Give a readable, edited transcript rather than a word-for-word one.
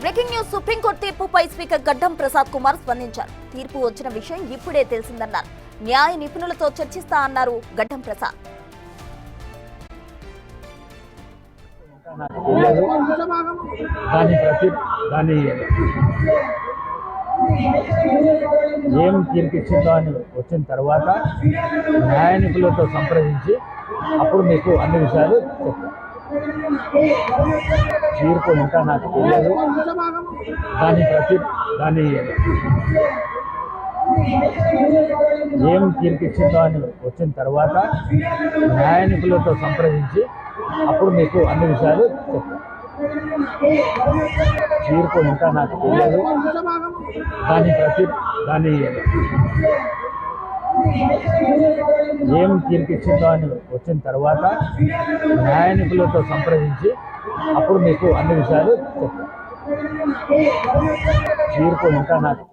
Breaking news. Supreme court తీర్పుపై speaker గడ్డం ప్రసాద్ కుమార్ స్పందించారు. తీర్పు వచ్చిన విషయం ఇప్పుడే తెలిసిందన్నారు. న్యాయ నిపుణులతో చర్చిస్తా అన్నారు గడ్డం ప్రసాద్. ఏం తీర్పిచ్చిందో అని వచ్చిన తర్వాత న్యాయ నిపుణులతో సంప్రదించి అప్పుడు మీకు అన్ని విషయాలు చెప్తాను. తీర్పు ఇంకా నాకు తెలియదు. దాని ఏం తీర్పిచ్చిందో అని వచ్చిన తర్వాత న్యాయ నిపుణులతో సంప్రదించి అప్పుడు మీకు అన్ని విషయాలు చెప్తాను. తీర్పు ఇంకా నాకు తెలియదు. దాని ఏం తీర్పిచ్చిందో అని వచ్చిన తర్వాత న్యాయ నిపుణులతో సంప్రదించి అప్పుడు మీకు అన్ని విషయాలు చెప్తాను. తీర్పు ఇంకా నాకు